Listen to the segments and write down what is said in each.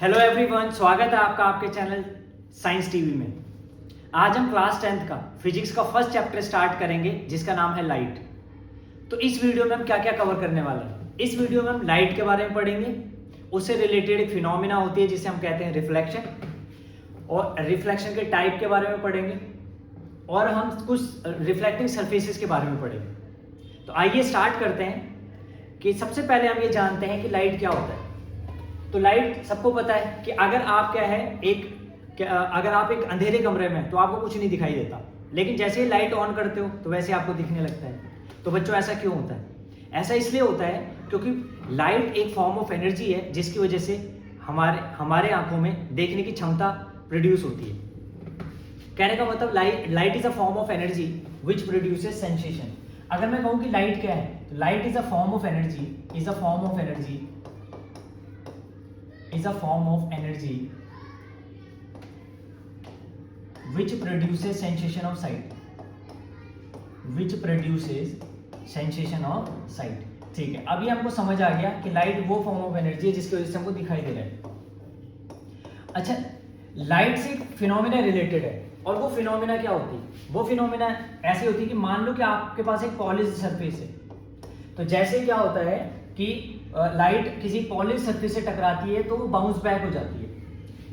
Hello everyone, स्वागत है आपका आपके चैनल साइंस टीवी में। आज हम क्लास 10th का फिजिक्स का फर्स्ट चैप्टर स्टार्ट करेंगे जिसका नाम है लाइट। तो इस वीडियो में हम क्या क्या कवर करने वाले हैं? इस वीडियो में हम लाइट के बारे में पढ़ेंगे, उससे रिलेटेड एक फिनोमिना होती है जिसे हम कहते हैं रिफ्लेक्शन, और रिफ्लेक्शन के टाइप के बारे में पढ़ेंगे, और हम कुछ रिफ्लेक्टिंग सरफेसेस के बारे में पढ़ेंगे। तो आइए स्टार्ट करते हैं कि सबसे पहले हम ये जानते हैं कि लाइट क्या होता है। तो लाइट सबको पता है कि अगर आप अगर आप एक अंधेरे कमरे में तो आपको कुछ नहीं दिखाई देता, लेकिन जैसे ही लाइट ऑन करते हो तो वैसे आपको दिखने लगता है। तो बच्चों, ऐसा क्यों होता है? ऐसा इसलिए होता है क्योंकि लाइट एक फॉर्म ऑफ एनर्जी है जिसकी वजह से हमारे आंखों में देखने की क्षमता प्रोड्यूस होती है। कहने का मतलब light is a form of energy which produces sensation. अगर मैं कहूँ कि लाइट क्या है, तो light is a form of energy which produces sensation of sight। ठीक है, अभी हमको समझ आ गया कि लाइट वो फॉर्म ऑफ एनर्जी है जिसकी वजह से हमको दिखाई दे रहा है। अच्छा, लाइट से फिनोमिना रिलेटेड है, और वो फिनोमिना क्या होती है? वो फिनोमिना ऐसी होती है कि मान लो कि आपके पास एक पॉलिश सरफेस है। तो जैसे क्या होता है कि लाइट किसी पॉलिश सरफेस से टकराती है तो वो बाउंस बैक हो जाती है।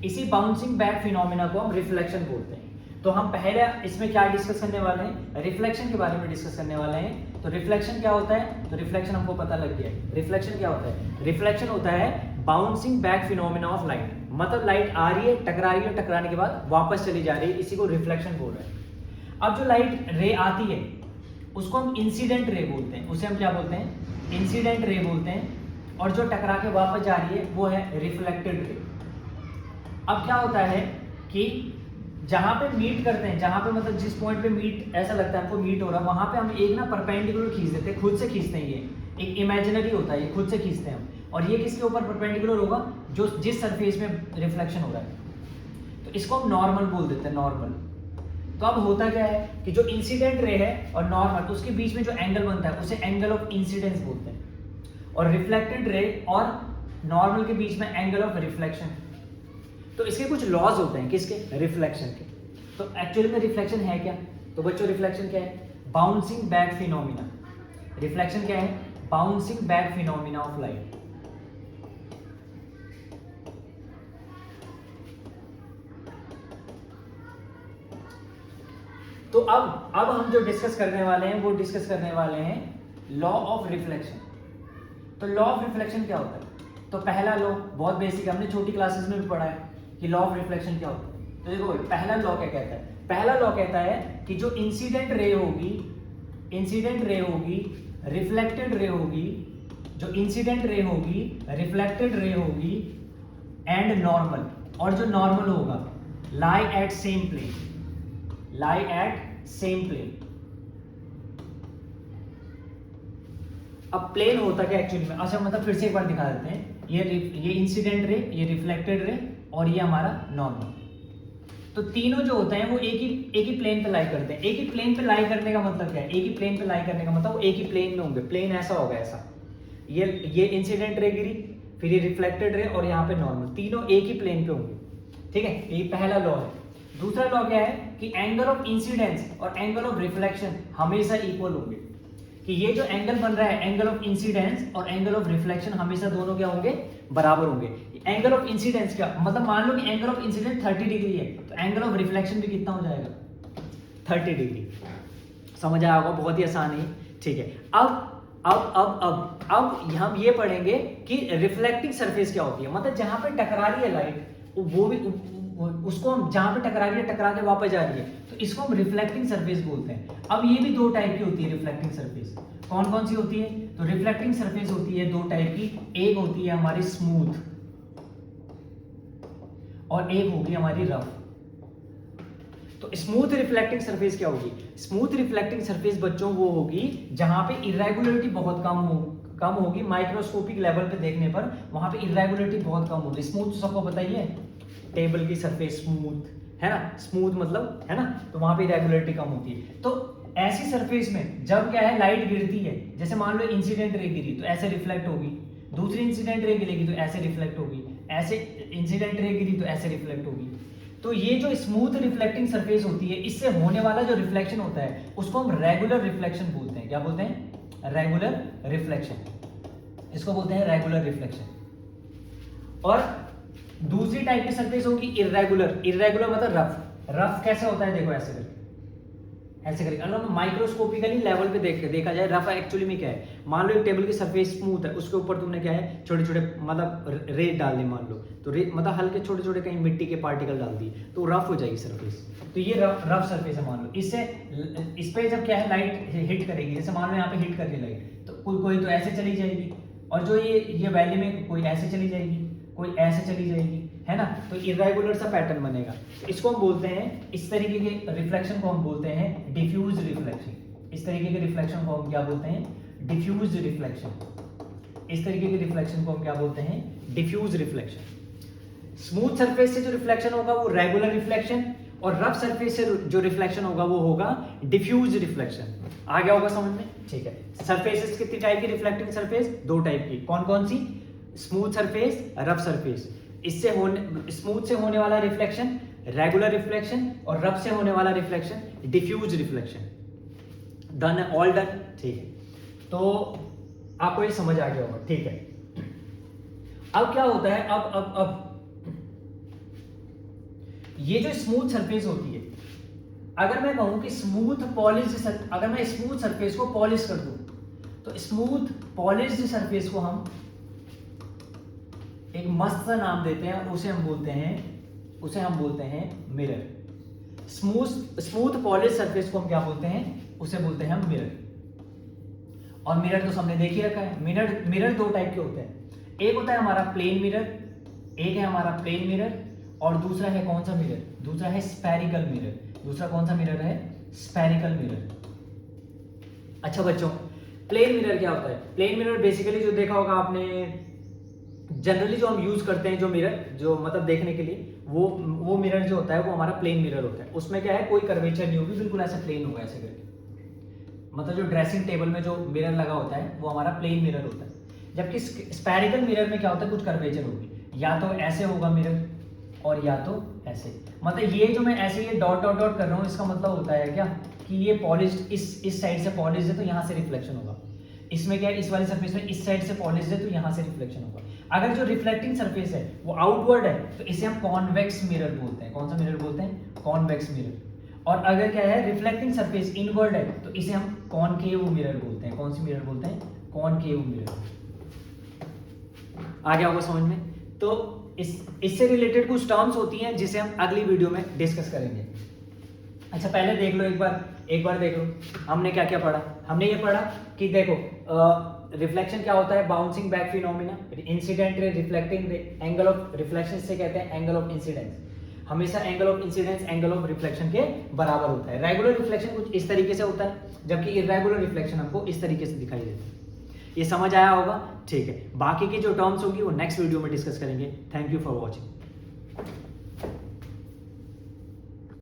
इसी बाउंसिंग बैक फिनोमिना को हम रिफ्लेक्शन बोलते हैं। तो हम पहले इसमें क्या डिस्कस करने वाले हैं? रिफ्लेक्शन के बारे में डिस्कस करने वाले हैं। तो रिफ्लेक्शन क्या होता है? तो रिफ्लेक्शन हमको पता लग गया है। रिफ्लेक्शन क्या होता है? रिफ्लेक्शन होता है bouncing back phenomena of light. मतलब लाइट आ रही है, टकरा रही है, टकराने के बाद वापस चली जा रही है, इसी को रिफ्लेक्शन बोल रहे हैं। अब जो लाइट रे आती है उसको हम इंसिडेंट रे बोलते हैं। उसे हम क्या बोलते हैं? इंसिडेंट रे बोलते हैं। और जो टकरा के वापस जा रही है वो है रिफ्लेक्टेड रे। अब क्या होता है कि जहां पे मीट करते हैं, जहां पे मतलब जिस पॉइंट पे मीट ऐसा लगता है हमको मीट हो रहा है, वहां पे हम एक ना परपेंडिकुलर खींच देते हैं, खुद से खींचते हैं। ये एक इमेजिनरी होता है, ये खुद से खींचते हैं हम। और ये किसके ऊपर परपेंडिकुलर होगा? जो जिस सरफेस में रिफ्लेक्शन हो रहा है। तो इसको हम नॉर्मल बोल देते हैं, नॉर्मल। तो अब होता क्या है कि जो इंसिडेंट रे है और नॉर्मल, तो उसके बीच में जो एंगल बनता है उसे एंगल ऑफ इंसिडेंस बोलते हैं। और रिफ्लेक्टेड रे और नॉर्मल के बीच में एंगल ऑफ रिफ्लेक्शन। तो इसके कुछ लॉज होते हैं, किसके? रिफ्लेक्शन के। तो एक्चुअली में रिफ्लेक्शन है क्या? तो बच्चों, रिफ्लेक्शन क्या है? Bouncing back phenomena. रिफ्लेक्शन क्या है? Bouncing back phenomena of light. तो अब हम जो डिस्कस करने वाले हैं वो डिस्कस करने वाले हैं लॉ ऑफ रिफ्लेक्शन। तो लॉ ऑफ रिफ्लेक्शन क्या होता है? तो पहला लॉ बहुत बेसिक, हमने छोटी क्लासेस में भी पढ़ा है कि लॉ ऑफ रिफ्लेक्शन क्या होता है। तो देखो, पहला लॉ क्या कहता है? पहला लॉ कहता है कि जो इंसिडेंट रे होगी, रिफ्लेक्टेड रे होगी, जो इंसिडेंट रे होगी, रिफ्लेक्टेड रे होगी एंड नॉर्मल, और जो नॉर्मल होगा लाई एट सेम प्लेन। अब प्लेन होता क्या एक्चुअली में? अच्छा, मतलब फिर से एक बार दिखा देते हैं। ये इंसिडेंट रे, ये रिफ्लेक्टेड रे, और ये हमारा नॉर्मल। तो तीनों जो होते हैं वो एक ही प्लेन पे लाई करते हैं। एक ही प्लेन पे लाई करने का मतलब क्या है? एक ही प्लेन पे लाई करने का मतलब वो एक ही प्लेन में होंगे। प्लेन ऐसा होगा, ऐसा। ये इंसिडेंट रे गिरी, फिर ये रिफ्लेक्टेड रे, और यहाँ पे नॉर्मल, तीनों एक ही प्लेन पे होंगे। ठीक है, ये पहला लॉ है। दूसरा लॉ क्या है कि एंगल ऑफ इंसिडेंस और एंगल ऑफ रिफ्लेक्शन हमेशा इक्वल होंगे। कि ये जो एंगल बन रहा है, एंगल ऑफ इंसिडेंस और एंगल ऑफ रिफ्लेक्शन, हमेशा दोनों क्या होंगे? बराबर होंगे। एंगल ऑफ इंसिडेंस क्या मतलब? मान लो कि एंगल ऑफ इंसिडेंस 30 डिग्री है, तो एंगल ऑफ रिफ्लेक्शन भी कितना हो जाएगा? 30 डिग्री। समझ आया होगा, बहुत ही आसान है। ठीक है, अब हम ये पढ़ेंगे कि रिफ्लेक्टिंग सरफेस क्या होती है। मतलब जहां पे टकरा रही है लाइट, वो भी उसको हम जहां पे टकरा रही है, टकरा के वापस जा रही है, तो इसको हम रिफ्लेक्टिंग सरफेस बोलते हैं। अब ये भी दो टाइप की होती है रिफ्लेक्टिंग सरफेस। कौन कौन सी होती है? तो रिफ्लेक्टिंग सरफेस होती है दो टाइप की। एक होती है हमारी स्मूथ, और एक होगी हमारी रफ। तो स्मूथ रिफ्लेक्टिंग सरफेस क्या होगी? स्मूथ रिफ्लेक्टिंग सरफेस बच्चों वो होगी जहां पे इरेगुलरिटी बहुत कम होगी। माइक्रोस्कोपिक लेवल पे देखने पर वहां पे इरेगुलरिटी बहुत कम होगी। स्मूथ सबको पता ही है, टेबल की सरफेस स्मूथ है ना, स्मूथ मतलब है ना, तो वहां पे इरेगुलरिटी कम होती है। तो ऐसी सरफेस में जब क्या है, लाइट गिरती है, जैसे मान लो इंसिडेंट रे गिरी तो ऐसे रिफ्लेक्ट होगी, दूसरी इंसिडेंट रे गिरेगी तो ऐसे रिफ्लेक्ट होगी, ऐसे इंसिडेंट रे गिरी तो ऐसे रिफ्लेक्ट होगी। तो ये जो स्मूथ रिफ्लेक्टिंग सरफेस होती है, इससे होने वाला जो रिफ्लेक्शन होता है उसको हम रेगुलर रिफ्लेक्शन बोलते हैं। क्या बोलते हैं? Regular reflection. इसको बोलते हैं रेगुलर रिफ्लेक्शन। और दूसरी टाइप की सरफेस होगी इर्रेगुलर। इर्रेगुलर मतलब रफ। रफ कैसे होता है? देखो ऐसे करके, ऐसे करके अगर माइक्रोस्कोपिकली लेवल पे देखा जाए रफ एक्चुअली में क्या है। मान लो एक टेबल की सरफेस स्मूथ है, उसके ऊपर तुमने क्या है छोटे छोटे मतलब रेत डाल दी, मान लो तो रेत मतलब हल्के छोटे छोटे कहीं मिट्टी के पार्टिकल डाल दिए तो रफ हो जाएगी सरफेस। तो ये रफ सरफेस है मान लो। इससे इस पे जब क्या है लाइट हिट करेगी, जैसे मान लो यहाँ पे हिट कर रही लाइट, तो कोई तो ऐसे चली जाएगी, और जो ये वैली में कोई ऐसे चली जाएगी, कोई ऐसे चली जाएगी, है ना। तो इरेगुलर सा पैटर्न बनेगा। इसको हम बोलते हैं, इस तरीके के रिफ्लेक्शन को हम बोलते हैं डिफ्यूज रिफ्लेक्शन। इस तरीके के रिफ्लेक्शन को हम क्या बोलते हैं? Diffuse reflection. इस तरीके के रिफ्लेक्शन को हम क्या बोलते हैं? Diffuse reflection. स्मूथ सरफेस से जो रिफ्लेक्शन होगा वो रेगुलर रिफ्लेक्शन, और रफ सरफेस से जो रिफ्लेक्शन होगा वो होगा डिफ्यूज रिफ्लेक्शन। आ गया होगा समझ में? ठीक है। सरफेसेस कितनी टाइप की रिफ्लेक्टिंग सरफेस? दो टाइप की। कौन कौन सी? Smooth surface, rough surface. इससे होने स्मूथ से होने वाला रिफ्लेक्शन रेगुलर रिफ्लेक्शन, और रफ से होने वाला रिफ्लेक्शन डिफ्यूज रिफ्लेक्शन। डन है? All done? ठीक है। तो आपको ये समझ आ गया होगा। ठीक है। अब क्या होता है? अब ये जो स्मूथ सरफेस होती है, अगर मैं कहूं कि अगर मैं स्मूथ सरफेस को पॉलिश कर दूं, तो स्मूथ पॉलिश्ड सरफेस को हम एक मस्त सा नाम देते हैं, उसे हम बोलते हैं मिरर। स्मूथ पॉलिश सरफेस को हम क्या बोलते हैं? उसे बोलते हैं हम मिरर। और मिरर तो सबने देख ही रखा है। मिरर दो टाइप के होते हैं। एक होता है हमारा प्लेन मिरर, एक है हमारा प्लेन मिरर, और दूसरा है कौन सा मिरर? दूसरा है स्फेरिकल मिरर। दूसरा कौन सा मिरर है? Spherical mirror. अच्छा बच्चों, प्लेन मिरर क्या होता है? प्लेन मिरर बेसिकली जो देखा होगा आपने, जनरली जो हम यूज करते हैं जो मिरर, जो मतलब देखने के लिए, वो मिरर जो होता है वो हमारा प्लेन मिरर होता है। उसमें क्या है, कोई कर्वेचर नहीं होगी, बिल्कुल ऐसा प्लेन होगा ऐसे करके। मतलब जो ड्रेसिंग टेबल में जो मिरर लगा होता है वो हमारा प्लेन मिरर होता है। जबकि स्फेरिकल मिरर में क्या होता है? कुछ कर्वेचर होगी, या तो ऐसे होगा मिरर और या तो ऐसे। मतलब ये जो मैं ऐसे ये डॉट डॉट डॉट कर रहा हूँ, इसका मतलब होता है क्या कि ये पॉलिश्ड इस साइड से पॉलिश्ड है तो यहाँ से रिफ्लेक्शन होगा। इसमें क्या है, इस वाली सरफेस में इस साइड से पॉलिश्ड है तो यहाँ से रिफ्लेक्शन होगा। अगर जो रिफ्लेक्टिंग सरफेस है वो आउटवर्ड है तो इसे हम कॉन्वेक्स मिरर बोलते हैं। कौन सा मिरर बोलते हैं? Convex mirror. और अगर क्या है, रिफ्लेक्टिंग सरफेस इनवर्ड है तो इसे हम कॉनकेव मिरर बोलते हैं। कौन सी मिरर बोलते हैं? Concave mirror. आ गया होगा समझ में? तो इससे रिलेटेड कुछ टर्म्स होती हैं जिसे हम अगली वीडियो में डिस्कस करेंगे। अच्छा पहले देख लो, एक बार देख लो हमने क्या क्या पढ़ा। हमने ये पढ़ा कि देखो रिफ्लेक्शन क्या होता है? Bouncing back phenomena, incident ray, reflecting रे, एंगल ऑफ रिफ्लेक्शन से कहते हैं एंगल ऑफ इंसिडेंस। हमेशा angle of incidence angle of reflection के बराबर होता है। रेगुलर रिफ्लेक्शन कुछ इस तरीके से होता है, जबकि इर्रेगुलर रिफ्लेक्शन हमको इस तरीके से दिखाई देता है। ये समझ आया होगा? ठीक है। बाकी की जो टर्म्स होंगी वो नेक्स्ट वीडियो में डिस्कस करेंगे। Thank you for watching.